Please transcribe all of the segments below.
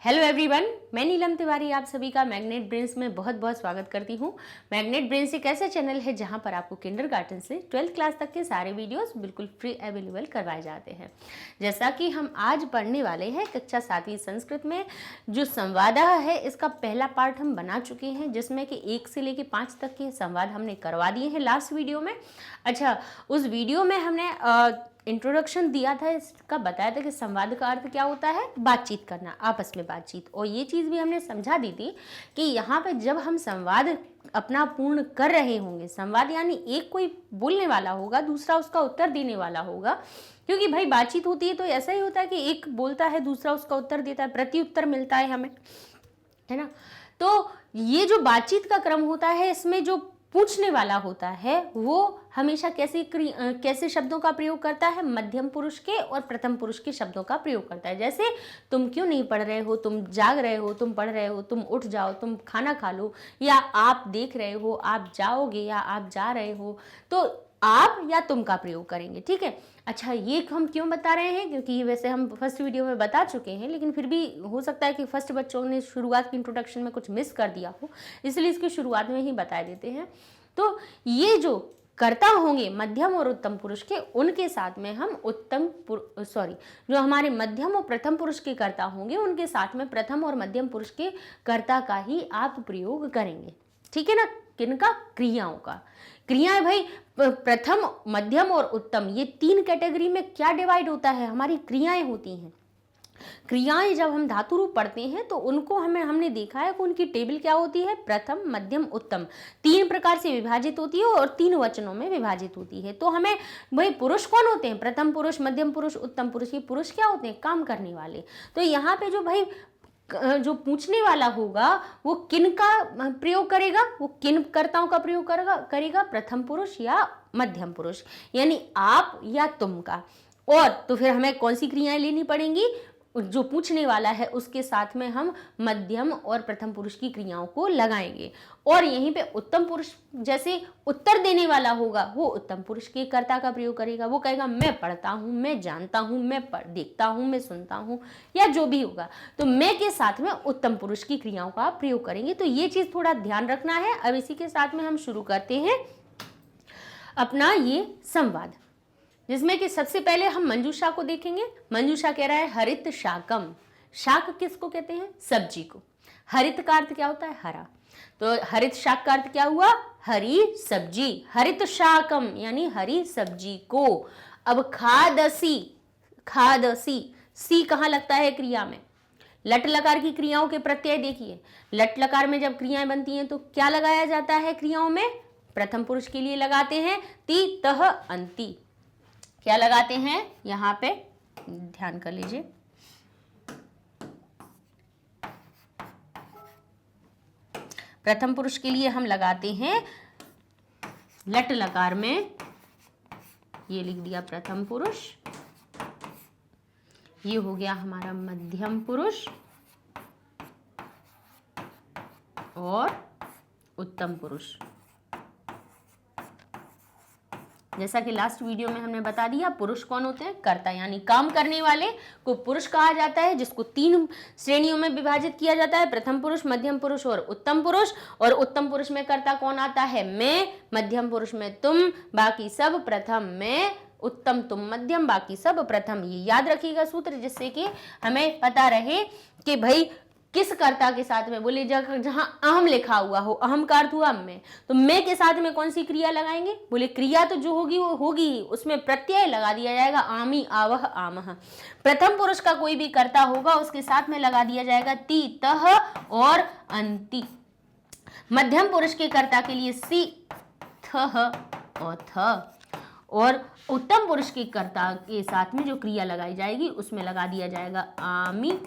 Hello everyone, मैं नीलम तिवारी आप सभी का मैग्नेट ब्रेन्स में बहुत बहुत स्वागत करती हूँ। मैग्नेट ब्रेन्स एक ऐसा चैनल है जहाँ पर आपको किंडरगार्टन से 12th क्लास तक के सारे वीडियोस बिल्कुल फ्री अवेलेबल करवाए जाते हैं। जैसा कि हम आज पढ़ने वाले हैं कक्षा 7वीं संस्कृत में जो संवाद है, इसका पहला पार्ट हम बना चुके हैं, जिसमें कि 1 से लेकर 5 तक के संवाद हमने करवा दिए हैं लास्ट वीडियो में। अच्छा, उस वीडियो में हमने इंट्रोडक्शन दिया था, इसका बताया था कि संवाद का अर्थ क्या होता है, बातचीत करना, आपस में बातचीत। और ये चीज़ भी हमने समझा दी थी कि यहाँ पे जब हम संवाद अपना पूर्ण कर रहे होंगे, संवाद यानी एक कोई बोलने वाला होगा, दूसरा उसका उत्तर देने वाला होगा, क्योंकि भाई बातचीत होती है तो ऐसा ही होता है कि एक बोलता है, दूसरा उसका उत्तर देता है, प्रति उत्तर मिलता है हमें, है ना। तो ये जो बातचीत का क्रम होता है, इसमें जो पूछने वाला होता है वो हमेशा कैसे शब्दों का प्रयोग करता है, मध्यम पुरुष के और प्रथम पुरुष के शब्दों का प्रयोग करता है। जैसे तुम क्यों नहीं पढ़ रहे हो, तुम जाग रहे हो, तुम पढ़ रहे हो, तुम उठ जाओ, तुम खाना खा लो, या आप देख रहे हो, आप जाओगे, या आप जा रहे हो, तो आप या तुम का प्रयोग करेंगे, ठीक है। अच्छा, ये हम क्यों बता रहे हैं, क्योंकि ये वैसे हम फर्स्ट वीडियो में बता चुके हैं, लेकिन फिर भी हो सकता है कि फर्स्ट बच्चों ने शुरुआत की इंट्रोडक्शन में कुछ मिस कर दिया हो, इसलिए इसकी शुरुआत में ही बता देते हैं। तो ये जो कर्ता होंगे मध्यम और उत्तम पुरुष के, उनके साथ में हम जो हमारे मध्यम और प्रथम पुरुष के कर्ता होंगे, उनके साथ में प्रथम और मध्यम पुरुष के कर्ता का ही आप प्रयोग करेंगे, ठीक है ना। किनका? क्रियाओं का। क्रियाएं भाई प्रथम, मध्यम और उत्तम, ये 3 कैटेगरी में क्या डिवाइड होता है, हमारी क्रियाएं होती हैं। क्रियाएं जब हम धातु रूप पढ़ते हैं तो उनको हमने देखा है कि उनकी टेबल क्या होती है, प्रथम, मध्यम, उत्तम, 3 प्रकार से विभाजित होती है और 3 वचनों में विभाजित होती है। तो हमें भाई पुरुष कौन होते हैं, प्रथम पुरुष, मध्यम पुरुष, उत्तम पुरुष। ये पुरुष क्या होते हैं, काम करने वाले। तो यहाँ पे जो भाई जो पूछने वाला होगा वो किन का प्रयोग करेगा, वो किन कर्ताओं का प्रयोग करेगा, प्रथम पुरुष या मध्यम पुरुष, यानी आप या तुम का। और तो फिर हमें कौन सी क्रियाएं लेनी पड़ेंगी, जो पूछने वाला है उसके साथ में हम मध्यम और प्रथम पुरुष की क्रियाओं को लगाएंगे। और यहीं पे उत्तम पुरुष जैसे उत्तर देने वाला होगा, वो उत्तम पुरुष के कर्ता का प्रयोग करेगा। वो कहेगा मैं पढ़ता हूँ, मैं जानता हूँ, मैं देखता हूँ, मैं सुनता हूँ, या जो भी होगा, तो मैं के साथ में उत्तम पुरुष की क्रियाओं का प्रयोग करेंगे। तो ये चीज थोड़ा ध्यान रखना है। अब इसी के साथ में हम शुरू करते हैं अपना ये संवाद, जिसमें कि सबसे पहले हम मंजूषा को देखेंगे। मंजूषा कह रहा है हरित शाकम। शाक किसको कहते हैं, सब्जी को। हरित का अर्थ क्या होता है, हरा। तो हरित शाक का अर्थ क्या हुआ, हरी सब्जी। हरित शाकम यानी हरी सब्जी को। अब खादसी, खादसी, सी कहाँ लगता है क्रिया में, लट लकार की क्रियाओं के प्रत्यय देखिए। लट लकार में जब क्रियाएं बनती हैं तो क्या लगाया जाता है क्रियाओं में, प्रथम पुरुष के लिए लगाते हैं ती तह अंति। क्या लगाते हैं यहाँ पे, ध्यान कर लीजिए। प्रथम पुरुष के लिए हम लगाते हैं लट लकार में, ये लिख दिया प्रथम पुरुष, ये हो गया हमारा मध्यम पुरुष और उत्तम पुरुष। जैसा कि लास्ट वीडियो में हमने बता दिया, पुरुष कौन होते हैं, कर्ता, यानी काम करने वाले को पुरुष कहा जाता है, जिसको 3 श्रेणियों में विभाजित किया जाता है, प्रथम पुरुष, मध्यम पुरुष और उत्तम पुरुष। और उत्तम पुरुष में कर्ता कौन आता है, मैं, मध्यम पुरुष में तुम, बाकी सब प्रथम, मैं, उत्तम, तुम, मध्यम, बाकी सब प्रथम। ये याद रखिएगा सूत्र, जिससे कि हमें पता रहे कि भाई किस कर्ता के साथ में, बोले जहां अहम लिखा हुआ हो, अहम का अर्थ हुआ मैं, तो मैं के साथ में कौन सी क्रिया लगाएंगे, बोले क्रिया तो जो होगी वो होगी, उसमें प्रत्यय लगा दिया जाएगा, आमी, आवह, आमह। प्रथम पुरुष का कोई भी कर्ता होगा उसके साथ में लगा दिया जाएगा ती, तह और अंति। मध्यम पुरुष के कर्ता के लिए सी, थह और थ। और उत्तम पुरुष के कर्ता के साथ में जो क्रिया लगाई जाएगी उसमें लगा दिया जाएगा आमी,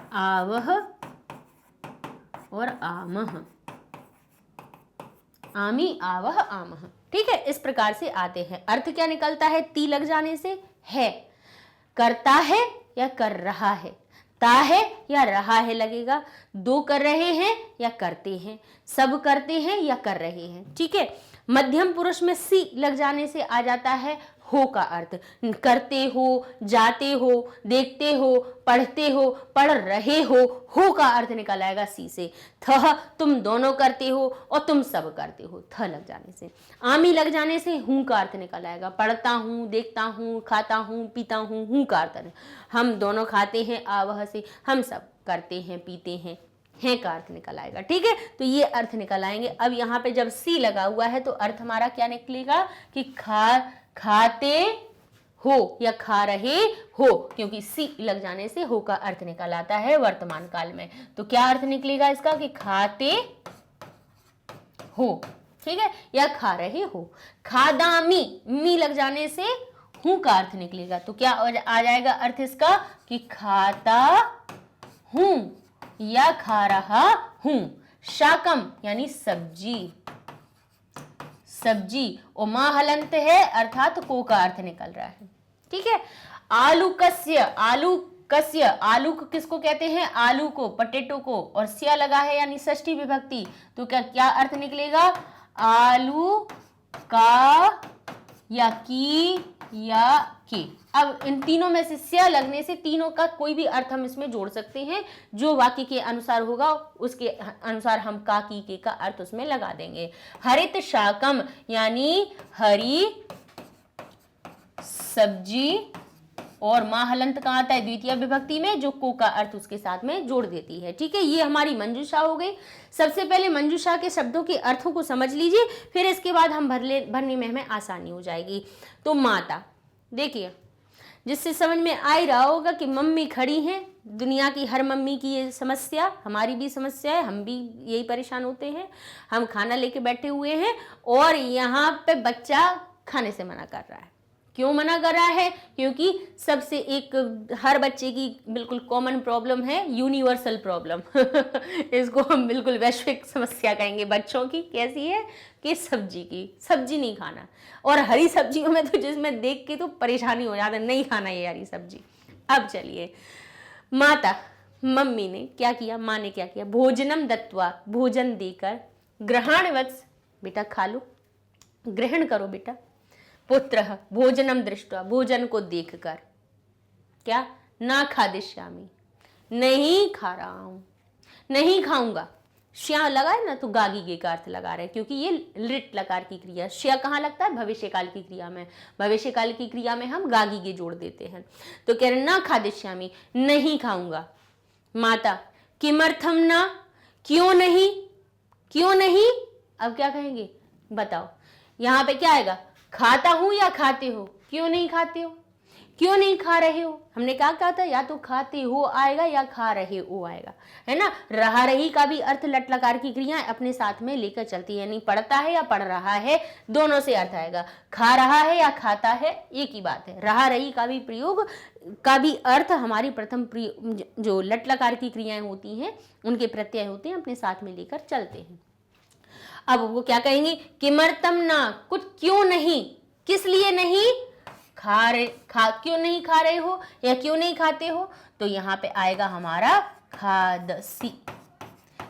आवह और आमह। आमी, आवह, आमह, ठीक है। इस प्रकार से आते हैं। अर्थ क्या निकलता है, ती लग जाने से है, करता है या कर रहा है, ता है या रहा है लगेगा, 2 कर रहे हैं या करते हैं, सब करते हैं या कर रहे हैं, ठीक है। मध्यम पुरुष में सी लग जाने से आ जाता है हो का अर्थ करते हो, जाते हो, देखते हो, पढ़ते हो, पढ़ रहे हो का अर्थ निकल आएगा सी से। थ तुम दोनों करते हो और तुम सब करते हो, थ लग जाने से। आमी लग जाने से हूं का अर्थ निकल आएगा, पढ़ता हूं, देखता हूं, खाता हूं, पीता हूं का अर्थ। हम दोनों खाते हैं आवह से, हम सब करते हैं, पीते हैं का अर्थ निकल आएगा। ठीक है, तो ये अर्थ निकल आएंगे। अब यहाँ पे जब सी लगा हुआ है तो अर्थ हमारा क्या निकलेगा कि खाते हो या खा रहे हो, क्योंकि सी लग जाने से हो का अर्थ निकल आता है वर्तमान काल में। तो क्या अर्थ निकलेगा इसका कि खाते हो, ठीक है, या खा रहे हो। खादामी, मी लग जाने से हूं का अर्थ निकलेगा। तो क्या आ जाएगा अर्थ इसका कि खाता हूं या खा रहा हूं। शाकम यानी सब्जी, सब्जी और मां हलंत है अर्थात को का अर्थ निकल रहा है। ठीक है, आलू कस्य, आलू कस्य, आलू को किसको कहते हैं, आलू को, पटेटो को, और स्या लगा है यानी षष्ठी विभक्ति। तो क्या क्या अर्थ निकलेगा, आलू का या की या के। अब इन तीनों में से स्या लगने से तीनों का कोई भी अर्थ हम इसमें जोड़ सकते हैं, जो वाक्य के अनुसार होगा उसके अनुसार हम का की के का अर्थ उसमें लगा देंगे। हरित शाकम यानी हरी सब्जी, और मां हलंत कहाँ आता है, द्वितीय विभक्ति में, जो को का अर्थ उसके साथ में जोड़ देती है। ठीक है, ये हमारी मंजूषा हो गई। सबसे पहले मंजूषा के शब्दों के अर्थों को समझ लीजिए, फिर इसके बाद हम भरने में हमें आसानी हो जाएगी। तो माता, देखिए जिससे समझ में आ ही रहा होगा कि मम्मी खड़ी हैं, दुनिया की हर मम्मी की ये समस्या, हमारी भी समस्या है, हम भी यही परेशान होते हैं। हम खाना लेके बैठे हुए हैं और यहाँ पे बच्चा खाने से मना कर रहा है। क्यों मना कर रहा है, क्योंकि सबसे एक हर बच्चे की बिल्कुल कॉमन प्रॉब्लम है, यूनिवर्सल प्रॉब्लम इसको हम बिल्कुल वैश्विक समस्या कहेंगे बच्चों की। कैसी है कि सब्जी की, सब्जी नहीं खाना, और हरी सब्जियों में तो जिसमें देख के तो परेशानी हो जाता है, नहीं खाना ये हरी सब्जी। अब चलिए, माता मम्मी ने क्या किया, माँ ने क्या किया, भोजनम दत्वा, भोजन देकर, ग्रहण वत्स, बेटा खा लो, ग्रहण करो बेटा। पुत्र भोजनम दृष्टवा, भोजन को देखकर, क्या, ना खादिष्यामि, नहीं खा रहा हूं, नहीं खाऊंगा। श्या लगा है ना, तो गागी गे का अर्थ लगा रहे हैं, क्योंकि ये लिट लकार की क्रिया। श्या कहाँ लगता है, भविष्यकाल की क्रिया में। भविष्यकाल की क्रिया में हम गागी गे जोड़ देते हैं। तो कह रहे ना खादिष्यामि, नहीं खाऊंगा। माता किमर्थम ना, क्यों नहीं, क्यों नहीं। अब क्या कहेंगे बताओ, यहाँ पे क्या आएगा, खाता हूं या खाते हो, क्यों नहीं खाते हो, क्यों नहीं खा रहे हो। हमने क्या कहा था, या तो खाते हो आएगा या खा रहे हो आएगा, है ना। रहा रही का भी अर्थ लट लकार की क्रिया अपने साथ में लेकर चलती है, यानी पढ़ता है या पढ़ रहा है, दोनों से अर्थ आएगा। खा रहा है या खाता है, एक ही बात है। रहा रही का भी प्रयोग का भी अर्थ हमारी प्रथम जो लट लकार की क्रियाएं होती हैं उनके प्रत्यय होते हैं, अपने साथ में लेकर चलते हैं। अब वो क्या कहेंगे, किमर्थम ना, कुछ क्यों नहीं, किस लिए नहीं क्यों नहीं खा रहे हो या क्यों नहीं खाते हो। तो यहाँ पे आएगा हमारा खादसी,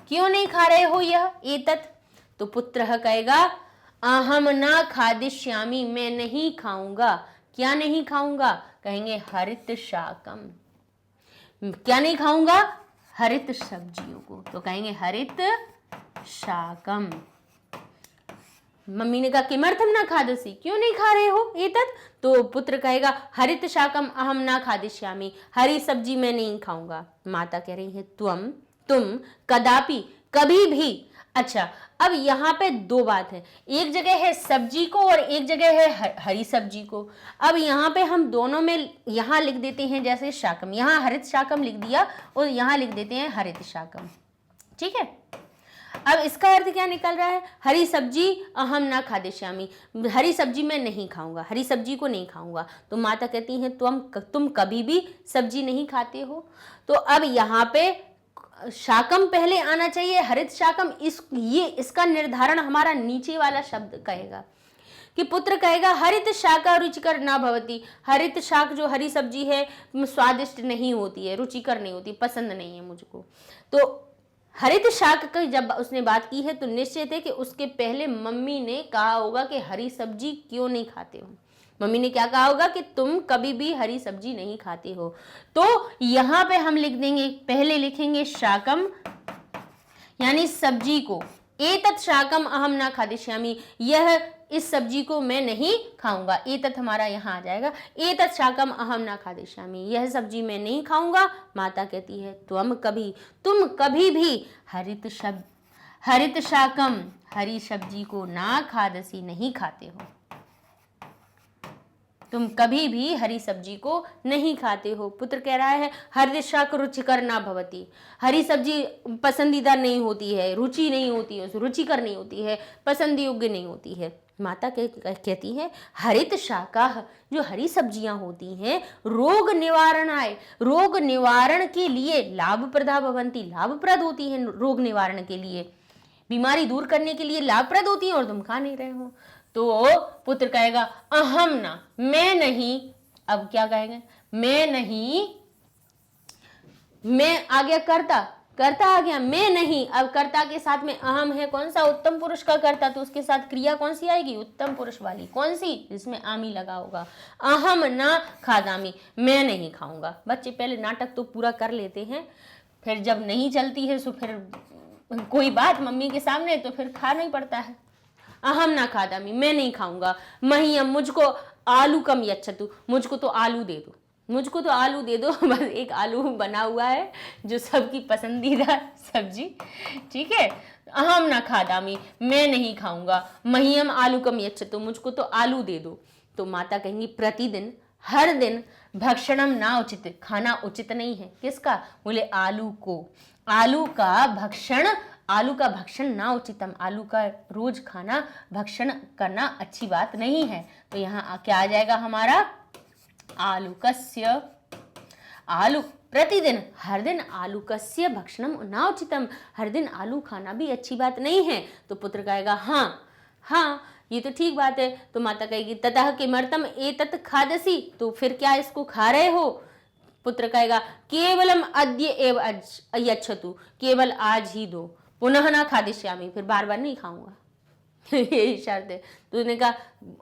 क्यों नहीं खा रहे हो यह एतत्। तो पुत्र कहेगा अहम ना खादिष्यामि, मैं नहीं खाऊंगा, क्या नहीं खाऊंगा, कहेंगे हरित शाकम, क्या नहीं खाऊंगा, हरित सब्जियों को, तो कहेंगे हरित शाकम। मम्मी ने कहा किमर्थम ना खादसी, क्यों नहीं खा रहे हो एतत्। तो पुत्र कहेगा हरित शाकम अहम ना खादिष्यामि, हरी सब्जी मैं नहीं खाऊंगा। माता कह रही है तुम कदापि, कभी भी। अच्छा, अब यहाँ पे दो बात है, एक जगह है सब्जी को और एक जगह है हरी सब्जी को। अब यहाँ पे हम दोनों में यहाँ लिख देते हैं जैसे शाकम, यहाँ हरित शाकम लिख दिया और यहाँ लिख देते हैं हरित शाकम। ठीक है, अब इसका अर्थ क्या निकल रहा है, हरी सब्जी अहम ना खादिष्यामि, हरी सब्जी मैं नहीं खाऊंगा, हरी सब्जी को नहीं खाऊंगा। तो माता कहती हैं तुम कभी भी सब्जी नहीं खाते हो। तो अब यहाँ पे शाकम पहले आना चाहिए, हरित शाकम, इसका निर्धारण हमारा नीचे वाला शब्द कहेगा कि पुत्र कहेगा हरित शाका रुचिकर ना भवती, हरित शाक जो हरी सब्जी है स्वादिष्ट नहीं होती है, रुचिकर नहीं होती, पसंद नहीं है मुझको। तो हरित शाक की जब उसने बात की है तो निश्चित है कि उसके पहले मम्मी ने कहा होगा कि हरी सब्जी क्यों नहीं खाते हो। मम्मी ने क्या कहा होगा कि तुम कभी भी हरी सब्जी नहीं खाते हो। तो यहाँ पे हम लिख देंगे, पहले लिखेंगे शाकम यानी सब्जी को, एतत् शाकम अहम न खादिष्यामि, यह इस सब्जी को मैं नहीं खाऊंगा। एतत् हमारा यहाँ आ जाएगा, एतत् शाकम अहम न खादिष्यामि, यह सब्जी मैं नहीं खाऊंगा। माता कहती है तुम कभी भी हरित शाकम हरी सब्जी को ना खादसी नहीं खाते हो, तुम कभी भी हरी सब्जी को नहीं खाते हो। पुत्र कह रहा है हरित शाक रुचिकर ना भवती, हरी सब्जी पसंदीदा नहीं होती है, रुचि नहीं होती है, रुचिकर नहीं होती है, पसंद योग्य नहीं होती है। माता कहती है हरित शाकाह, जो हरी सब्जियां होती हैं, रोग निवारणाय, रोग निवारण के लिए, लाभप्रदा भवंती, लाभप्रद होती हैं, रोग निवारण के लिए, बीमारी दूर करने के लिए लाभप्रद होती हैं, और तुम खा नहीं रहे हो। तो पुत्र कहेगा अहम ना, मैं नहीं। अब क्या कहेंगे, मैं नहीं, मैं आ गया कर्ता आ गया, मैं नहीं। अब कर्ता के साथ में अहम है, कौन सा, उत्तम पुरुष का कर्ता, तो उसके साथ क्रिया कौन सी आएगी, उत्तम पुरुष वाली, कौन सी, जिसमें आमी लगा होगा। अहम ना खादामी, मैं नहीं खाऊंगा। बच्चे पहले नाटक तो पूरा कर लेते हैं, फिर जब नहीं चलती है तो फिर कोई बात मम्मी के सामने तो फिर खाना ही पड़ता है। अहम ना खादामी, मैं नहीं खाऊंगा। मह्यम, मुझको आलू कम यच्छतु, मुझको तो आलू दे दो, मुझको तो आलू दे दो। बस एक आलू बना हुआ है जो सबकी पसंदीदा सब्जी, ठीक है। अहम ना खादामी, मैं नहीं खाऊंगा। मह्यम आलू कम यच्छतु, मुझको तो आलू दे दो। तो माता कहेंगी प्रतिदिन, हर दिन भक्षणम ना उचित, खाना उचित नहीं है। किसका, बोले आलू को, आलू का भक्षण ना उचितम, आलू का रोज खाना भक्षण करना अच्छी बात नहीं है। तो यहाँ क्या आ जाएगा हमारा, आलू प्रतिदिन, हर दिन आलू कस्य भक्षणम ना उचितम, हर दिन आलू खाना भी अच्छी बात नहीं है। तो पुत्र कहेगा हाँ ये तो ठीक बात है। तो माता कहेगी ततः किमर्थम एतत् खादसी, तो फिर क्या इसको खा रहे हो। पुत्र कहेगा केवलम अद्य एव यच्छतु, केवल आज ही दो, पुनः ना खादिष्यामि, फिर बार बार नहीं खाऊंगा। यही शर्त है। तो उसने कहा,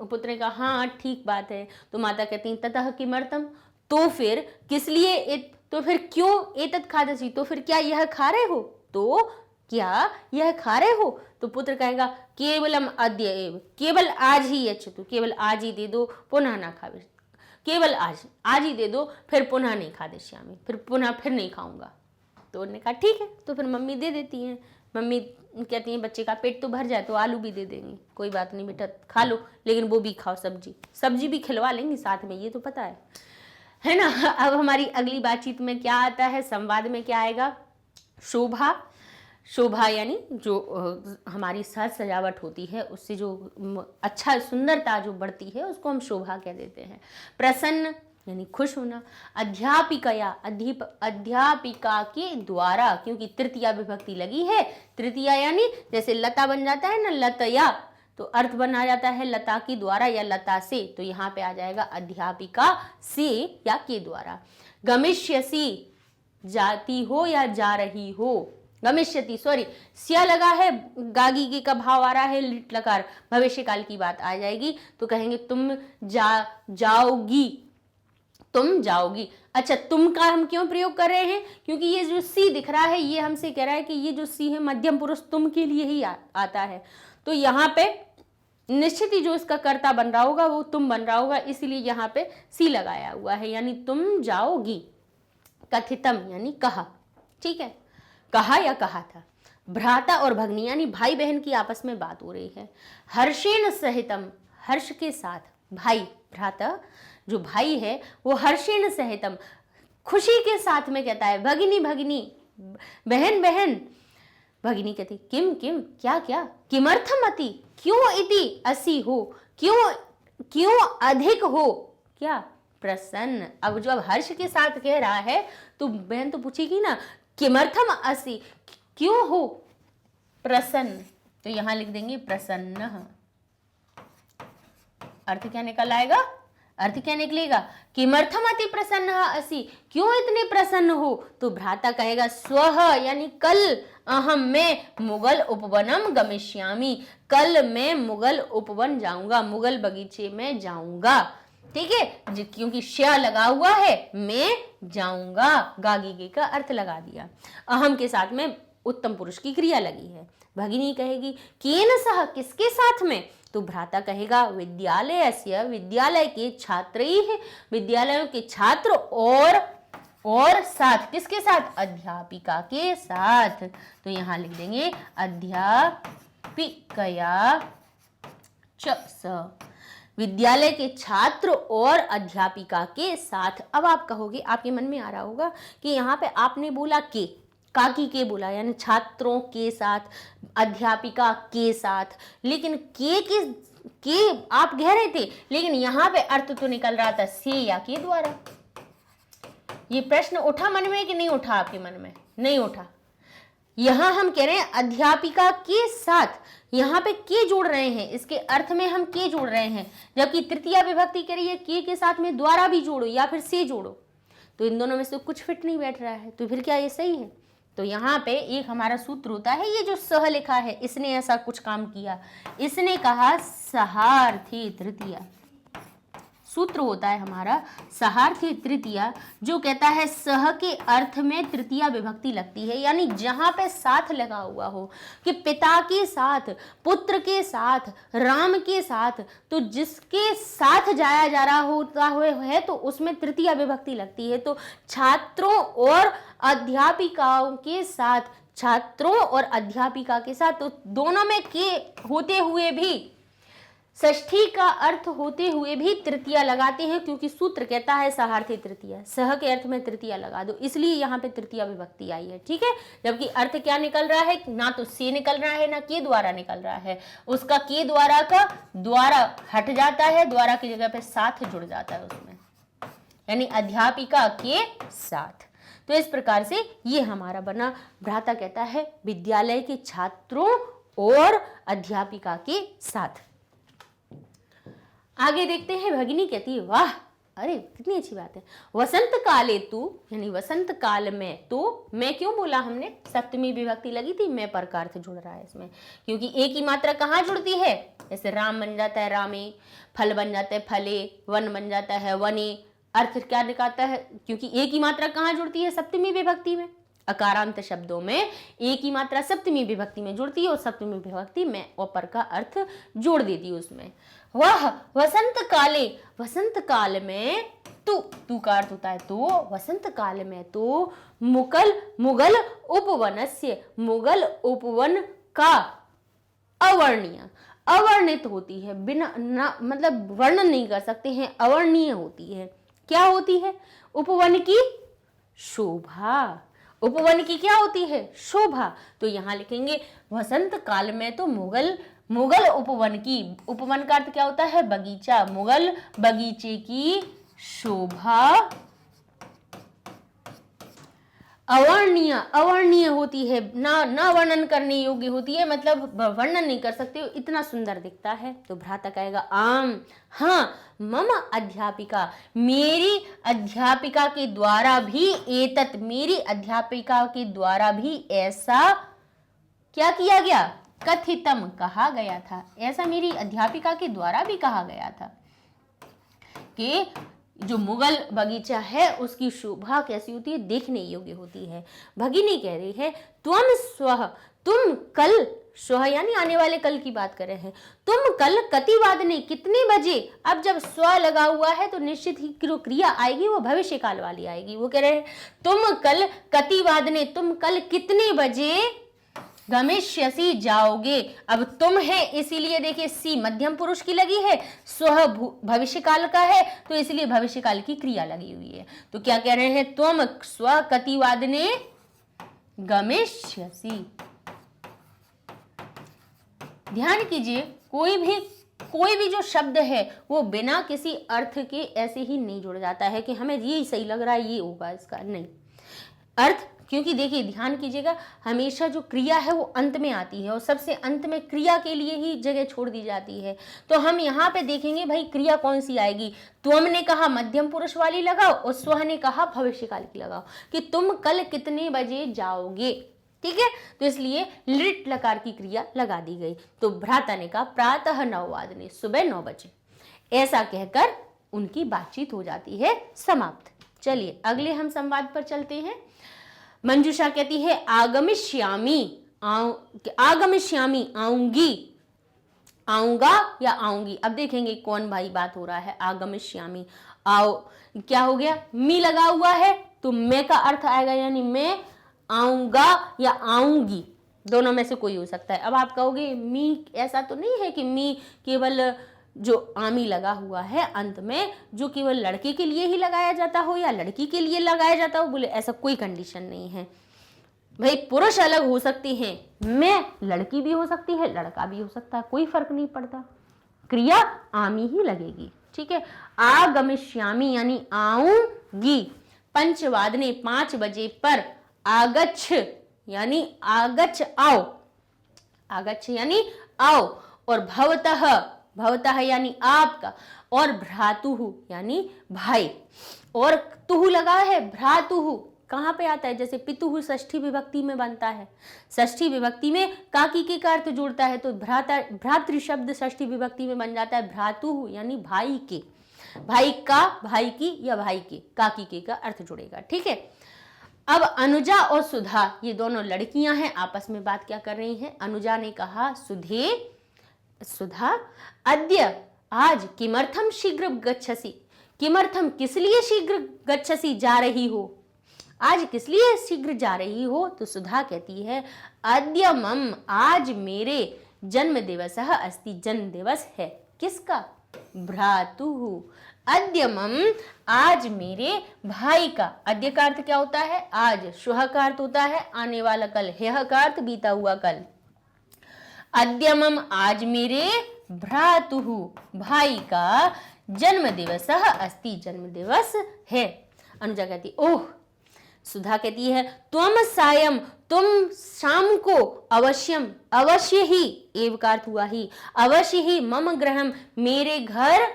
पुत्र ने कहा हाँ ठीक बात है। तो माता कहती है ततः किमर्थम, तो फिर किस लिए, तो फिर क्यों, एतत् खादसी, तो फिर क्या यह खा रहे हो, तो क्या यह खा रहे हो। तो पुत्र कहेगा केवलम अद्य एव, केवल आज ही यच्छतु, केवल आज ही दे दो, पुनः ना खावे, केवल आज ही दे दो, फिर पुनः नहीं खादिष्यामि, फिर नहीं खाऊंगा। तो उन्होंने कहा ठीक है। तो फिर मम्मी दे देती हैं। मम्मी कहती हैं बच्चे का पेट तो भर जाए तो आलू भी दे देंगी, कोई बात नहीं बेटा खा लो, लेकिन वो भी खाओ, सब्जी भी खिलवा लेंगी साथ में, ये तो पता है ना। अब हमारी अगली बातचीत में क्या आता है, संवाद में क्या आएगा, शोभा यानी जो हमारी साज सजावट होती है उससे जो अच्छा सुंदरता जो बढ़ती है उसको हम शोभा कह देते हैं। प्रसन्न यानी खुश होना। अध्यापिका के द्वारा, क्योंकि तृतीया विभक्ति लगी है, तृतीया यानी जैसे लता बन जाता है ना, लतया, तो अर्थ बना जाता है लता के द्वारा या लता से, तो यहाँ पे आ जाएगा अध्यापिका से या के द्वारा। गमिष्यसि, जाती हो या जा रही हो, गमिष्यति सॉरी स्या लगा है, गागी के का भाव आ रहा है, लिट लकार, भविष्य काल की बात आ जाएगी। तो कहेंगे तुम जाओगी। अच्छा, तुम का हम क्यों प्रयोग कर रहे हैं, क्योंकि ये जो सी दिख रहा है ये हमसे कह रहा है कि ये जो सी है मध्यम पुरुष तुम के लिए ही आता है। तो यहाँ पे निश्चित ही जो इसका कर्ता बन रहा होगा वो तुम बन रहा होगा, इसीलिए यहाँ पे सी लगाया हुआ है, यानी तुम जाओगी। कथितम यानी कहा, ठीक है, कहा या कहा था। भ्राता और भगनी यानी भाई बहन की आपस में बात हो रही है। हर्षेण सहितम, हर्ष के साथ, भाई भ्राता जो भाई है वो हर्षेण सहितम खुशी के साथ में कहता है। भगिनी बहन भगिनी कहती किम क्या, किमर्थम अति, क्यों इति, असी हो, क्यों अधिक हो, क्या, प्रसन्न। अब जो हर्ष के साथ कह रहा है तो बहन तो पूछेगी ना किमर्थम असी, क्यों हो प्रसन्न, तो यहां लिख देंगे प्रसन्न। अर्थ क्या निकल आएगा, अर्थ क्या निकलेगा, किमर्थम अति प्रसन्न असी, क्यों इतने प्रसन्न हो। तो भ्राता कहेगा स्वः यानी कल, अहम मैं मुगल उपवनम गमिष्यामि, कल मैं मुगल उपवन जाऊंगा, मुगल बगीचे में जाऊंगा। ठीक है, क्योंकि श लगा हुआ है, मैं जाऊंगा, गागीगे का अर्थ लगा दिया। अहम के साथ में उत्तम पुरुष की क्रिया लगी है। भगिनी कहेगी केन सह, किसके साथ में? तो भ्राता कहेगा विद्यालयस्य, विद्यालय के छात्रैः, विद्यालयों के छात्र और साथ, किसके साथ? अध्यापिका के साथ। तो यहां लिख देंगे अध्यापिकया च स, विद्यालय के छात्र और अध्यापिका के साथ। अब आप कहोगे, आपके मन में आ रहा होगा कि यहाँ पे आपने बोला के, काकी के बोला, यानी छात्रों के साथ, अध्यापिका के साथ, लेकिन के आप कह रहे थे, लेकिन यहाँ पे अर्थ तो निकल रहा था से या के द्वारा। ये प्रश्न उठा मन में कि नहीं उठा? आपके मन में नहीं उठा। यहां हम कह रहे हैं अध्यापिका के साथ, यहाँ पे के जोड़ रहे हैं, इसके अर्थ में हम के जोड़ रहे हैं, जबकि तृतीया विभक्ति कह रही है के साथ में द्वारा भी जोड़ो या फिर से जोड़ो। तो इन दोनों में से कुछ फिट नहीं बैठ रहा है, तो फिर क्या ये सही है? तो यहाँ पे एक हमारा सूत्र होता है, ये जो सह लिखा है, इसने ऐसा कुछ काम किया, इसने कहा सहार्थी तृतीया। सूत्र होता है हमारा सहार्थी तृतीया, जो कहता है सह के अर्थ में तृतीया विभक्ति लगती है, यानी जहां पे साथ लगा हुआ हो, कि पिता के साथ, पुत्र के साथ, राम के साथ, तो जिसके साथ जाया जा रहा होता है तो उसमें तृतीया विभक्ति लगती है। तो छात्रों और अध्यापिकाओं के साथ, छात्रों और अध्यापिका के साथ, तो दोनों में के होते हुए भी, षष्ठी का अर्थ होते हुए भी तृतीया लगाते हैं, क्योंकि सूत्र कहता है सहार्थी तृतीया, सह के अर्थ में तृतीया लगा दो, इसलिए यहाँ पे तृतीया विभक्ति आई है। ठीक है, जबकि अर्थ क्या निकल रहा है? ना तो से निकल रहा है, ना के द्वारा निकल रहा है। उसका के द्वारा का द्वारा हट जाता है, द्वारा की जगह पे साथ जुड़ जाता है उसमें, यानी अध्यापिका के साथ। तो इस प्रकार से ये हमारा बना, भ्राता कहता है विद्यालय के छात्रों और अध्यापिका के साथ। आगे देखते हैं, भगिनी कहती है वाह, अरे कितनी अच्छी बात है। वसंत काले तू, यानी वसंत काल में, तो मैं क्यों बोला हमने? सप्तमी विभक्ति लगी थी, मैं पर का अर्थ जुड़ रहा है इसमें, क्योंकि एक ही मात्रा कहाँ जुड़ती है? जैसे राम बन जाता है रामे, फल बन जाता है फले, वन बन जाता है वने, अर्थ क्या निकालता है? क्योंकि एक ही मात्रा कहाँ जुड़ती है? सप्तमी विभक्ति में। अकारांत शब्दों में एक ही मात्रा सप्तमी विभक्ति में जुड़ती है, और सप्तमी विभक्ति में और पर का अर्थ जोड़ देती है उसमें। वह वसंत काले, वसंत काल में तू का अर्थ होता है तो, वसंत काल में तो मुगल उपवनस्य, मुगल उपवन का अवर्णीय, अवर्णित होती है, बिना मतलब वर्णन नहीं कर सकते हैं, अवर्णीय होती है। क्या होती है? उपवन की शोभा। उपवन की क्या होती है? शोभा। तो यहां लिखेंगे वसंत काल में तो मुगल उपवन की, उपवन का अर्थ क्या होता है? बगीचा, मुगल बगीचे की शोभा अवर्णीय, अवर्णीय होती है, ना वर्णन करने योग्य होती है, मतलब वर्णन नहीं कर सकते, इतना सुंदर दिखता है। तो भ्राता कहेगा आम, हाँ, मम अध्यापिका, मेरी अध्यापिका के द्वारा भी, एतत्, मेरी अध्यापिका के द्वारा भी ऐसा क्या किया गया? कथितम, कहा गया था, ऐसा मेरी अध्यापिका के द्वारा भी कहा गया था कि जो मुगल बगीचा है उसकी शोभा कैसी होती है? देखने योग्य होती है। भगिनी कह रही है त्वम स्वः, तुम कल, स्वः यानी आने वाले कल की बात कर रहे हैं, तुम कल कतिवादने, कितने बजे? अब जब स्व लगा हुआ है तो निश्चित ही जो क्रिया आएगी वो भविष्य काल वाली आएगी। वो कह रहे हैं तुम कल कतिवादने, तुम कल कितने बजे गमिष्यसि, जाओगे। अब तुम है इसीलिए देखिए सी मध्यम पुरुष की लगी है, स्व भविष्य काल का है तो इसलिए भविष्य काल की क्रिया लगी हुई है। तो क्या कह रहे हैं? तुम स्व कतिवादने गमिष्यसि। ध्यान कीजिए, कोई भी जो शब्द है वो बिना किसी अर्थ के ऐसे ही नहीं जुड़ जाता है कि हमें ये सही लग रहा है ये होगा, इसका नहीं अर्थ। क्योंकि देखिए ध्यान कीजिएगा, हमेशा जो क्रिया है वो अंत में आती है और सबसे अंत में क्रिया के लिए ही जगह छोड़ दी जाती है। तो हम यहाँ पे देखेंगे भाई क्रिया कौन सी आएगी। तुम ने कहा मध्यम पुरुष वाली लगाओ और स्व ने कहा भविष्यकाल की लगाओ कि तुम कल कितने बजे जाओगे। ठीक है, तो इसलिए लिट लकार की क्रिया लगा दी गई। तो भ्राता ने कहा प्रातः 9 वादने, सुबह 9 बजे। ऐसा कहकर उनकी बातचीत हो जाती है समाप्त। चलिए अगले हम संवाद पर चलते हैं। मंजूषा कहती है आगमिष्यामि, आगमिष्यामि आऊंगी, आऊंगा या आऊंगी। अब देखेंगे कौन भाई बात हो रहा है। आगमिष्यामि, आओ, क्या हो गया, मी लगा हुआ है तो मैं का अर्थ आएगा, यानी मैं आऊंगा या आऊंगी, दोनों में से कोई हो सकता है। अब आप कहोगे मी, ऐसा तो नहीं है कि मी केवल जो आमी लगा हुआ है अंत में, जो केवल लड़के के लिए ही लगाया जाता हो या लड़की के लिए लगाया जाता हो। बोले ऐसा कोई कंडीशन नहीं है भाई, पुरुष अलग हो सकते हैं, मैं लड़की भी हो सकती है, लड़का भी हो सकता है, कोई फर्क नहीं पड़ता, क्रिया आमी ही लगेगी। ठीक है। आगमिष्यामि यानी आऊंगी, पंचवादने 5 बजे पर, आगच्छ यानी आगच्छ आओ, आगच्छ यानी आओ, और भवतः, भवतः यानी आपका, और भ्रातुः यानी भाई, और तुहु लगा है, भ्रातुः कहाँ पे आता है, जैसे पितुः षष्ठी विभक्ति में बनता है, षष्ठी विभक्ति में काकी के का अर्थ जुड़ता है, तो भ्राता, भ्रातृ शब्द षष्ठी विभक्ति में बन जाता है भ्रातुः यानी भाई के, भाई का, भाई की या भाई के, काकी के का अर्थ जुड़ेगा। ठीक है। अब अनुजा और सुधा ये दोनों लड़कियां हैं, आपस में बात क्या कर रही हैं। अनुजा ने कहा सुधे, सुधा, अद्य आज, किमर्थम शीघ्र गच्छसि, किमर्थम किस लिए शीघ्र गच्छसि जा रही हो, आज किस लिए शीघ्र जा रही हो। तो सुधा कहती है अद्य मम, आज मेरे जन्म दिवसः अस्ति, जन्म दिवस है, किसका, भ्रातुः, अद्य मम, आज मेरे भाई का, अद्य का अर्थ क्या होता है, आज, श्वः का अर्थ होता है आने वाला कल, ह्यः का अर्थ बीता हुआ कल, अद्य मम आज मेरे भ्रातुः भाई का जन्म दिवसः अस्ति, जन्म दिवस है। अनुजा कहती ओह, सुधा कहती है त्वम सायं, तुम शाम को, अवश्यम, अवश्य ही, एव का अर्थ हुआ ही, अवश्य ही, मम गृहम, मेरे घर,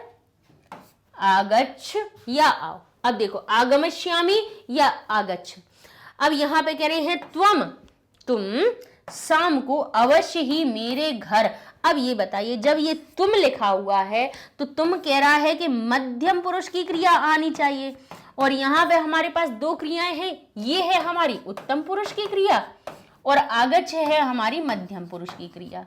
आगच्छ या आओ। अब देखो आगमिष्यामि या आगच्छ, अब यहां पे कह रहे हैं त्वम, तुम शाम को अवश्य ही मेरे घर। अब ये बताइए, जब ये तुम लिखा हुआ है तो तुम कह रहा है कि मध्यम पुरुष की क्रिया आनी चाहिए, और यहाँ पे हमारे पास 2 क्रियाएं हैं, ये है हमारी उत्तम पुरुष की क्रिया और आगच्छ है हमारी मध्यम पुरुष की क्रिया।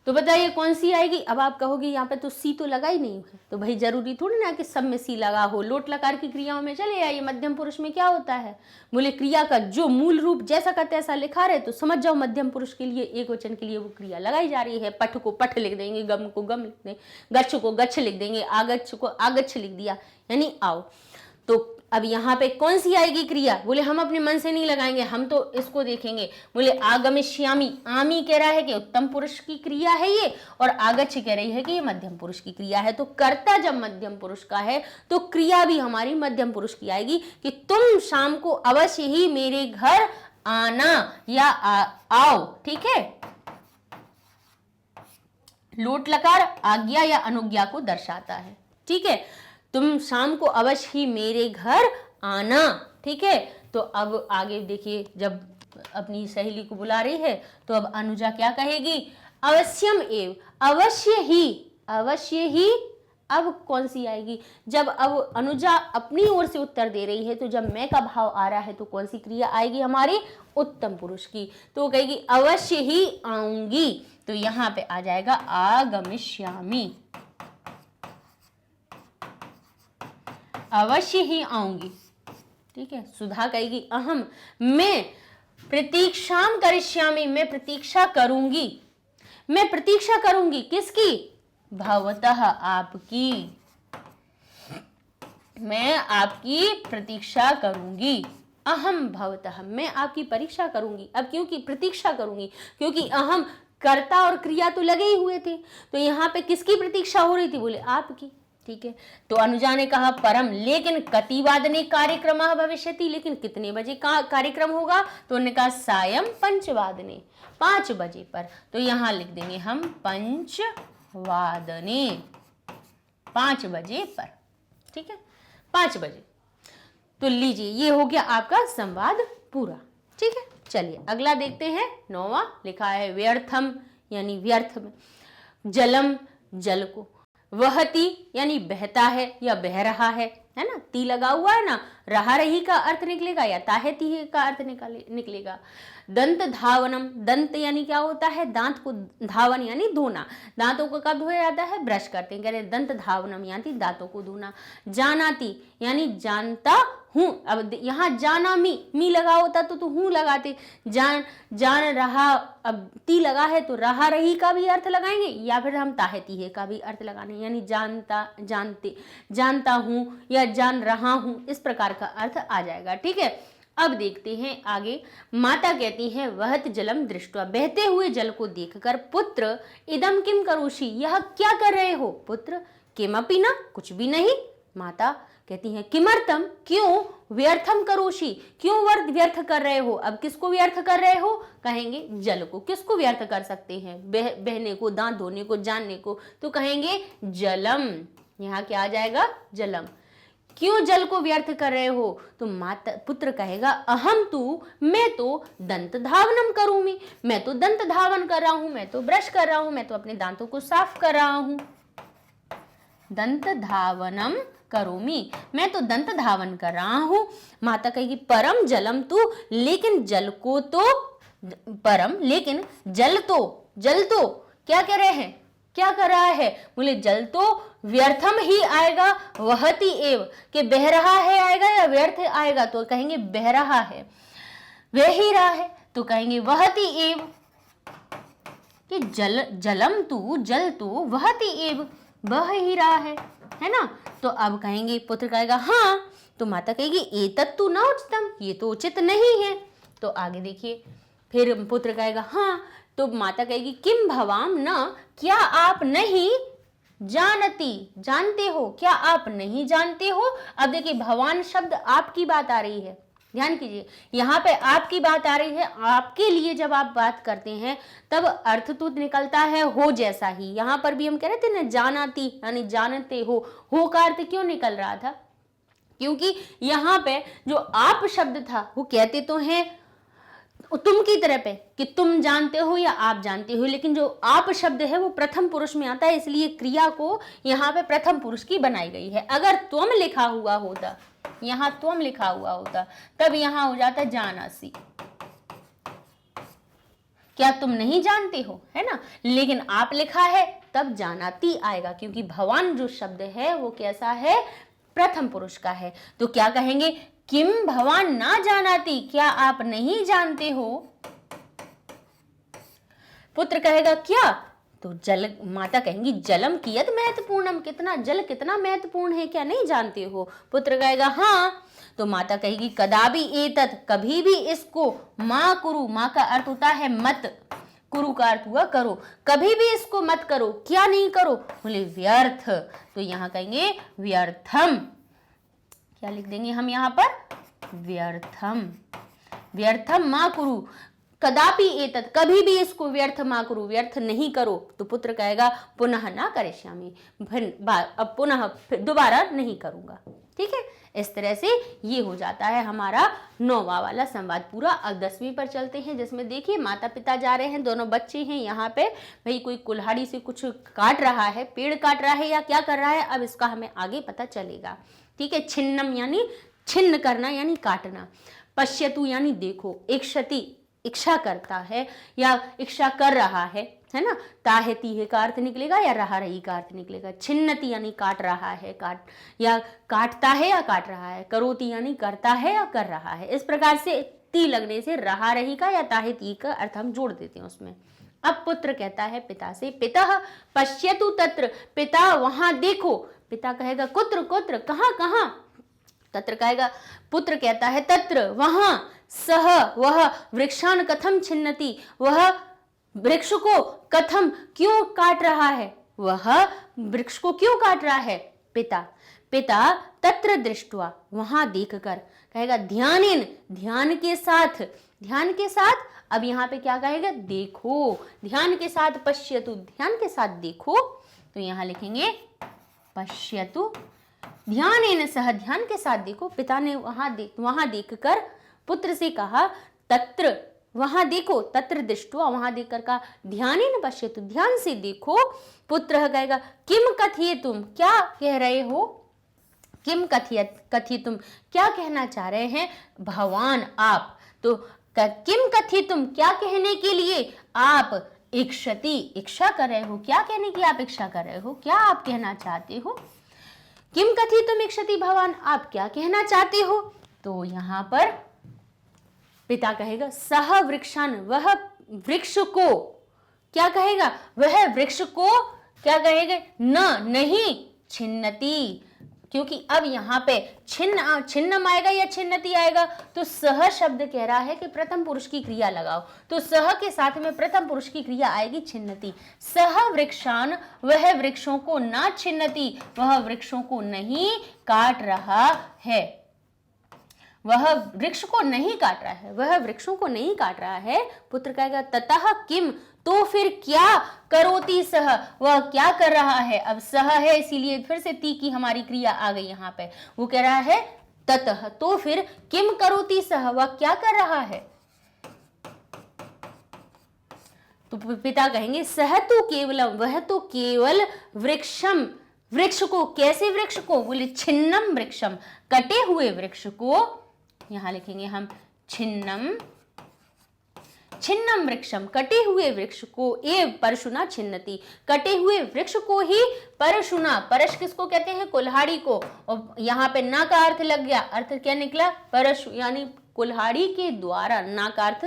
तो बताइए कौन सी आएगी। अब आप कहोगे यहाँ पे तो सी तो लगा ही नहीं है, तो भाई जरूरी थोड़ी ना कि सब में सी लगा हो, लोट लकार की क्रियाओं में चले आइए। मध्यम पुरुष में क्या होता है, बोले क्रिया का जो मूल रूप जैसा का तैसा लिखा रहे तो समझ जाओ मध्यम पुरुष के लिए, एक वचन के लिए वो क्रिया लगाई जा रही है। पठ को पठ लिख देंगे, गम को गम लिख देंगे, गच्छ को गच्छ लिख देंगे, आगच्छ को आगच्छ लिख दिया, यानी आओ। तो अब यहाँ पे कौन सी आएगी क्रिया, बोले हम अपने मन से नहीं लगाएंगे, हम तो इसको देखेंगे। बोले आगमिष्यामि, आमी कह रहा है कि उत्तम पुरुष की क्रिया है ये, और आगच्छ कह रही है कि ये मध्यम पुरुष की क्रिया है। तो कर्ता जब मध्यम पुरुष का है तो क्रिया भी हमारी मध्यम पुरुष की आएगी कि तुम शाम को अवश्य ही मेरे घर आना या आओ। ठीक है। लोट लकार आज्ञा या अनुज्ञा को दर्शाता है। ठीक है, तुम शाम को अवश्य ही मेरे घर आना। ठीक है, तो अब आगे देखिए, जब अपनी सहेली को बुला रही है तो अब अनुजा क्या कहेगी, अवश्यम एव, अवश्य ही, अवश्य ही। अब कौन सी आएगी, जब अब अनुजा अपनी ओर से उत्तर दे रही है तो जब मैं का भाव आ रहा है तो कौन सी क्रिया आएगी हमारी, उत्तम पुरुष की। तो वो कहेगी अवश्य ही आऊंगी, तो यहां पे आ जाएगा आगमिष्यामि, अवश्य ही आऊंगी। ठीक है, सुधा कहेगी अहम, मैं प्रतीक्षाम करिष्यामि, मैं प्रतीक्षा करूंगी, मैं प्रतीक्षा करूंगी किसकी, भवतः आपकी, मैं आपकी प्रतीक्षा करूंगी। अहम भवतः, मैं आपकी परीक्षा करूंगी। अब क्योंकि प्रतीक्षा करूंगी, क्योंकि अहम कर्ता और क्रिया तो लगे ही हुए थे, तो यहाँ पे किसकी प्रतीक्षा हो रही थी, बोले आपकी। ठीक है, तो अनुजा ने कहा परम, लेकिन कतिवादने कार्यक्रमः भविष्यति, लेकिन कितने बजे का कार्यक्रम होगा, तो उन्होंने कहा सायं 5 वादने, 5 बजे पर। तो यहाँ लिख देंगे हम 5 वादने, 5 बजे पर। ठीक है, 5 बजे। तो लीजिए, ये हो गया आपका संवाद पूरा। ठीक है, चलिए अगला देखते हैं। 9वां लिखा है व्यर्थम, यानी व्यर्थ में, जलम, जल को, वहती यानी बहता है या बह रहा है ना, ती लगा हुआ है ना, रहा रही का अर्थ निकलेगा या ताहती का अर्थ निकलेगा। दंत धावनम, दंत यानी क्या होता है, दांत को, धावन यानी धोना, दांतों को कब धोया जाता है, ब्रश करते हैं, कह रहे दंत धावनम यानी दांतों को धोना। जानाती यानी जानता हूं, अब यहाँ जाना मी लगा होता तो हूं लगाते, जान रहा, अब ती लगा है तो रहा रही का भी अर्थ लगाएंगे या फिर हम ताहती है का भी अर्थ लगाने, यानी जानता, जानते, जानता हूं या जान रहा हूं, इस प्रकार का अर्थ आ जाएगा। ठीक है, अब देखते हैं आगे। माता कहती है वहत जलम दृष्टवा, बहते हुए जल को देखकर, पुत्र इदम किम करोषि, यह क्या कर रहे हो, पुत्र किमपि न, कुछ भी नहीं। माता कहती है किमर्थम, क्यों, व्यर्थम करोषि, क्यों व्यर्थ कर रहे हो। अब किसको व्यर्थ कर रहे हो, कहेंगे जल को। किसको व्यर्थ कर सकते हैं, बहने को, दांत धोने को, जानने को, तो कहेंगे जलम। यहाँ क्या आ जाएगा, जलम। क्यों जल को व्यर्थ कर रहे हो, तो माता, पुत्र कहेगा अहम तू, मैं तो दंत धावनम करूंगी, मैं तो दंत धावन कर रहा हूं, मैं तो ब्रश कर रहा हूं, मैं तो अपने दांतों को साफ कर रहा हूं। दंत धावनम करोमी, मैं तो दंत धावन कर रहा हूं। माता कहेगी परम जलम तू, लेकिन जल को तो, परम लेकिन जल तो क्या कह रहे हैं, क्या कर रहा है, बोले जल तो व्यर्थम ही आएगा, वहती एव, के बह रहा है आएगा या व्यर्थ आएगा, तो कहेंगे बह रहा है, वह ही रहा है, तो कहेंगे वहती एव, कि जलम तू, जल तो वहती एव, बह ही रहा है ना। तो अब कहेंगे, पुत्र कहेगा हाँ, तो माता कहेगी एतत्तु न उचितम, ये तो उचित नहीं है। तो आगे देखिए, फिर पुत्र कहेगा हाँ, तो माता कहेगी किम भवाम न, क्या आप नहीं जानती, जानते हो, क्या आप नहीं जानते हो। अब देखिए भवान शब्द आपकी बात आ रही है, ध्यान कीजिए, यहाँ पे आपकी बात आ रही है, आपके लिए जब आप बात करते हैं तब अर्थ तो निकलता है हो जैसा ही। यहाँ पर भी हम कह रहे थे ना जानाती यानी जानते हो का अर्थ क्यों निकल रहा था, क्योंकि यहाँ पे जो आप शब्द था वो कहते तो हैं तुम की तरह पे कि तुम जानते हो या आप जानते हो, लेकिन जो आप शब्द है वो प्रथम पुरुष में आता है, इसलिए क्रिया को यहाँ पे प्रथम पुरुष की बनाई गई है। अगर त्वम लिखा हुआ होता, यहाँ त्वम लिखा हुआ होता, तब यहाँ हो जाता जानासी, क्या तुम नहीं जानते हो, है ना, लेकिन आप लिखा है तब जानाती आएगा, क्योंकि भवान जो शब्द है वो कैसा है, प्रथम पुरुष का है। तो क्या कहेंगे, किम भवान ना जानाती, क्या आप नहीं जानते हो। पुत्र कहेगा क्या, तो जल, माता कहेंगी जलम कियत महत्वपूर्णम, कितना जल कितना महत्वपूर्ण है, क्या नहीं जानते हो। पुत्र कहेगा हाँ, तो माता कहेगी कदापि एतत्, कभी भी इसको, माँ कुरु, माँ का अर्थ होता है मत, कुरु का अर्थ हुआ करो, कभी भी इसको मत करो, क्या नहीं करो, बोले व्यर्थ, तो यहाँ कहेंगे व्यर्थम, क्या लिख देंगे हम यहाँ पर, व्यर्थम, व्यर्थम माँ कुरु, कदापि एतत्, कभी भी इसको व्यर्थ मा करो, व्यर्थ नहीं करो। तो पुत्र कहेगा पुनः ना करिष्यामि, अब पुनः दोबारा नहीं करूंगा। ठीक है, इस तरह से ये हो जाता है हमारा 9वां वाला संवाद पूरा। अब 10वीं पर चलते हैं, जिसमें देखिए माता पिता जा रहे हैं, दोनों बच्चे हैं, यहाँ पे भाई कोई कुल्हाड़ी से कुछ काट रहा है, पेड़ काट रहा है या क्या कर रहा है, अब इसका हमें आगे पता चलेगा। ठीक है, छिन्नम यानी छिन्न करना यानी काटना, पश्यतु यानी देखो, इक्षति इच्छा करता है या इच्छा कर रहा है ना, ताहती का अर्थ निकलेगा या रहा रही का अर्थ निकलेगा। छिन्नति यानी काट रहा है, काट या काटता है या काट रहा है। करोति यानी करता है या कर रहा है। इस प्रकार से ती लगने से रहा रही का या ताहती का अर्थ हम जोड़ देते हैं उसमें। अब पुत्र कहता है पिता से, पिता पश्यतु तत्र, पिता वहां देखो। पिता कहेगा कुत्र कुत्र, कहाँ कहाँ। तत्र कहेगा, पुत्र कहता है तत्र वहां, सह वह, वृक्षान कथम छिन्नति, वह वृक्ष को कथम क्यों काट रहा है, वह वृक्ष को क्यों काट रहा है। पिता पिता तत्र दृष्टवा, वहां देखकर, कहेगा ध्यानेन, ध्यान के साथ, ध्यान के साथ। अब यहाँ पे क्या कहेगा, देखो, ध्यान के साथ, पश्यतु, ध्यान के साथ देखो, तो यहाँ लिखेंगे पश्यतु ध्यानेन सह, ध्यान के साथ देखो। पिता ने वहां देखकर पुत्र से कहा तत्र, वहां देखो, तत्र दृष्ट्वा, वहां देखकर का, ध्यानेन पश्यतु, ध्यान से देखो। पुत्रः कहेगा किम कथयितुम, क्या कह रहे हो, किम कथयितुम, क्या कहना चाह रहे हैं, भगवान आप, तो किम कथयितुम, क्या कहने के लिए, आप इच्छति, इच्छा कर रहे हो, क्या कहने की आप इच्छा कर रहे हो, क्या आप कहना चाहते हो, किम कथयितुम इच्छति भगवान, आप क्या कहना चाहते हो। तो यहां पर पिता कहेगा सह वृक्षान, वह वृक्ष को, क्या कहेगा, वह वृक्ष को क्या कहेगा, न, नहीं, छिन्नति, क्योंकि अब यहाँ पे छिन्नम आएगा या छिन्नति आएगा, तो सह शब्द कह रहा है कि प्रथम पुरुष की क्रिया लगाओ, तो सह के साथ में प्रथम पुरुष की क्रिया आएगी छिन्नति। सह वृक्षान, वह वृक्षों को, ना छिन्नति, वह वृक्षों को नहीं काट रहा है, वह वृक्ष को नहीं काट रहा है, वह वृक्षों को नहीं काट रहा है। पुत्र कहेगा ततः किम, तो फिर क्या, करोति सह, वह क्या कर रहा है, अब सह है इसीलिए फिर से ती की हमारी क्रिया आ गई यहाँ पे, वो कह रहा है ततः, तो फिर किम करोति सह, वह क्या कर रहा है। तो पिता कहेंगे सह तो केवलम, वह तो केवल वृक्षम, वृक्ष को, कैसे वृक्ष को, बोले छिन्नम वृक्षम, कटे हुए वृक्ष को, यहां लिखेंगे हम छिन्नम, छिन्नम वृक्षम, कटे हुए वृक्ष को, एव परशुना छिन्नति, कटे हुए वृक्ष को ही परशुना, परश किसको कहते हैं, कुल्हाड़ी को, और यहाँ पे ना का अर्थ लग गया, अर्थ क्या निकला, परशु, यानी कुल्हाड़ी के द्वारा, ना का अर्थ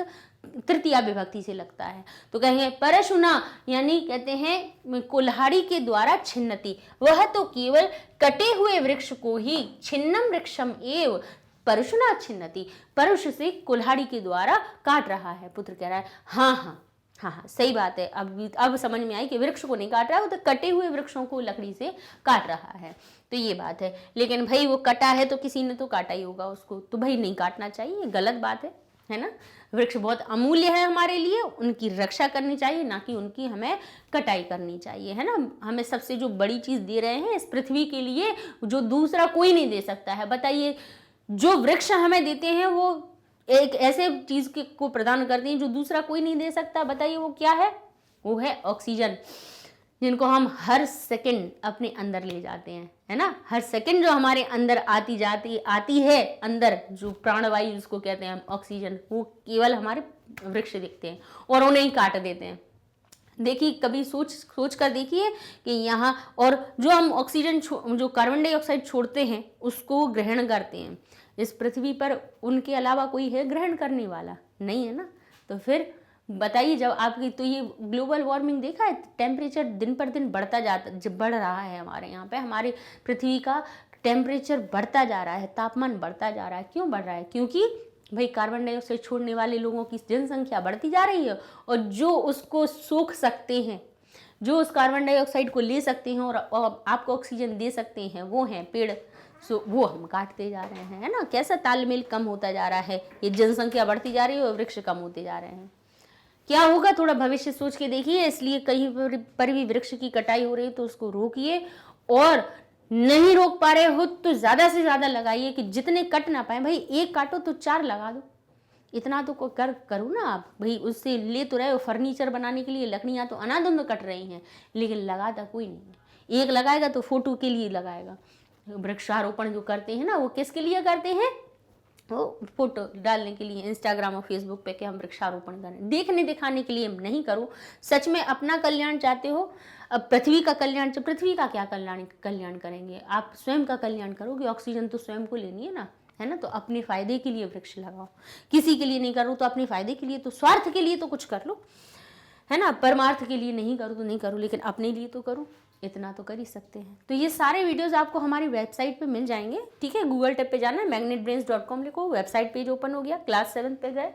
तृतीया विभक्ति से लगता है, तो कहेंगे परशुना, यानी कहते हैं कुल्हाड़ी के द्वारा छिन्नति, वह तो केवल कटे हुए वृक्ष को ही, छिन्नम वृक्षम एव परशुना छिन्नति, परशु से कुल्हाड़ी के द्वारा काट रहा है। पुत्र कह रहा है हाँ हाँ हाँ हाँ सही बात है, अब समझ में आई कि वृक्ष को नहीं काट रहा है, वो तो कटे हुए वृक्षों को लकड़ी से काट रहा है, तो ये बात है। लेकिन भाई वो कटा है तो किसी ने तो काटा ही होगा उसको, तो भाई नहीं काटना चाहिए, गलत बात है ना। वृक्ष बहुत अमूल्य है हमारे लिए, उनकी रक्षा करनी चाहिए, ना कि उनकी हमें कटाई करनी चाहिए, है ना। हमें सबसे जो बड़ी चीज दे रहे हैं इस पृथ्वी के लिए, जो दूसरा कोई नहीं दे सकता है। बताइए, जो वृक्ष हमें देते हैं वो एक ऐसे चीज को प्रदान करते हैं जो दूसरा कोई नहीं दे सकता। बताइए वो क्या है, वो है ऑक्सीजन, जिनको हम हर सेकंड अपने अंदर ले जाते हैं, है ना। हर सेकंड जो हमारे अंदर आती है अंदर, जो प्राणवायु जिसको कहते हैं हम ऑक्सीजन, वो केवल हमारे वृक्ष दिखते हैं और उन्हें ही काट देते हैं। देखिए, कभी सोच कर देखिए कि यहाँ, और जो हम ऑक्सीजन जो कार्बन डाइऑक्साइड छोड़ते हैं उसको ग्रहण करते हैं, इस पृथ्वी पर उनके अलावा कोई है ग्रहण करने वाला, नहीं है ना। तो फिर बताइए, जब आपकी, तो ये ग्लोबल वार्मिंग देखा है, टेम्परेचर दिन पर दिन बढ़ रहा है हमारे यहाँ पे, हमारी पृथ्वी का टेम्परेचर बढ़ता जा रहा है, तापमान बढ़ता जा रहा है। क्यों बढ़ रहा है, क्योंकि भाई कार्बन डाइऑक्साइड छोड़ने वाले लोगों की जनसंख्या बढ़ती जा रही है, और जो उसको सोख सकते हैं, जो उस कार्बन डाइऑक्साइड को ले सकते हैं और आपको ऑक्सीजन दे सकते हैं, वो हैं पेड़, वो हम काटते जा रहे हैं, है ना। कैसा तालमेल कम होता जा रहा है, ये जनसंख्या बढ़ती जा रही है और वृक्ष कम होते जा रहे हैं। क्या होगा, थोड़ा भविष्य सोच के देखिए। इसलिए कहीं पर भी वृक्ष की कटाई हो रही है तो उसको रोकिए, और नहीं रोक पा रहे हो तो ज्यादा से ज्यादा लगाइए, कि जितने कट ना पाए। भाई एक काटो तो 4 लगा दो, इतना तो करो ना आप। भाई उससे ले तो रहे हो, फर्नीचर बनाने के लिए लकड़ियां तो अनादुन कट रही हैं, लेकिन लगाता कोई नहीं। एक लगाएगा तो फोटो के लिए लगाएगा। वृक्षारोपण जो करते हैं ना, वो किसके लिए करते हैं, वो फोटो डालने के लिए इंस्टाग्राम और फेसबुक पे कि हम वृक्षारोपण करें, देखने दिखाने के लिए नहीं करो। सच में अपना कल्याण चाहते हो, अब पृथ्वी का कल्याण, पृथ्वी का क्या कल्याण करेंगे, आप स्वयं का कल्याण करोगे। ऑक्सीजन तो स्वयं को लेनी है ना, है ना। तो अपने फायदे के लिए वृक्ष लगाओ, किसी के लिए नहीं करो तो अपने फायदे के लिए, तो स्वार्थ के लिए तो कुछ कर लो, है ना। परमार्थ के लिए नहीं करो तो नहीं करो, लेकिन अपने लिए तो करो, इतना तो कर ही सकते हैं। तो ये सारे वीडियोस आपको हमारी वेबसाइट पे मिल जाएंगे, ठीक है। गूगल टैब पे जाना है, magnetbrains.com लिखो, वेबसाइट पेज ओपन हो गया। क्लास 7 पे गए,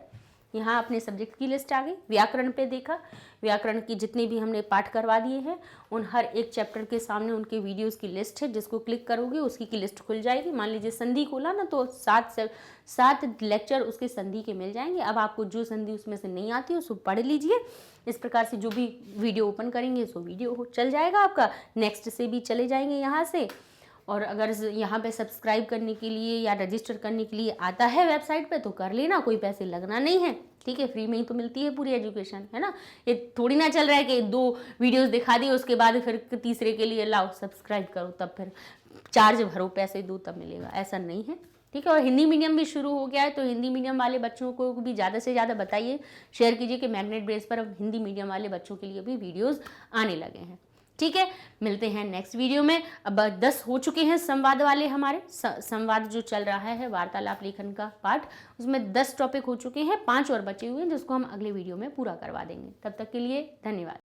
यहाँ अपने सब्जेक्ट की लिस्ट आ गई। व्याकरण पे देखा, व्याकरण की जितने भी हमने पाठ करवा दिए हैं, उन हर एक चैप्टर के सामने उनके वीडियोस की लिस्ट है, जिसको क्लिक करोगे उसकी की लिस्ट खुल जाएगी। मान लीजिए संधि खोला ना, तो 7 लेक्चर उसके संधि के मिल जाएंगे। अब आपको जो संधि उसमें से नहीं आती उसको पढ़ लीजिए। इस प्रकार से जो भी वीडियो ओपन करेंगे सो वीडियो चल जाएगा आपका, नेक्स्ट से भी चले जाएंगे यहाँ से। और अगर यहाँ पे सब्सक्राइब करने के लिए या रजिस्टर करने के लिए आता है वेबसाइट पे तो कर लेना, कोई पैसे लगना नहीं है, ठीक है, फ्री में ही तो मिलती है पूरी एजुकेशन, है ना। ये थोड़ी ना चल रहा है कि 2 वीडियोस दिखा दी उसके बाद फिर तीसरे के लिए लाओ सब्सक्राइब करो तब फिर चार्ज भरो पैसे दो तब मिलेगा, ऐसा नहीं है, ठीक है। और हिंदी मीडियम भी शुरू हो गया है, तो हिंदी मीडियम वाले बच्चों को भी ज़्यादा से ज़्यादा बताइए, शेयर कीजिए कि मैग्नेट ब्रेन्स पर अब हिंदी मीडियम वाले बच्चों के लिए भी वीडियोज़ आने लगे हैं, ठीक है। मिलते हैं नेक्स्ट वीडियो में। अब 10 हो चुके हैं संवाद वाले हमारे, संवाद जो चल रहा है वार्तालाप लेखन का पाठ, उसमें 10 टॉपिक हो चुके हैं, 5 और बचे हुए हैं जिसको हम अगले वीडियो में पूरा करवा देंगे। तब तक के लिए धन्यवाद।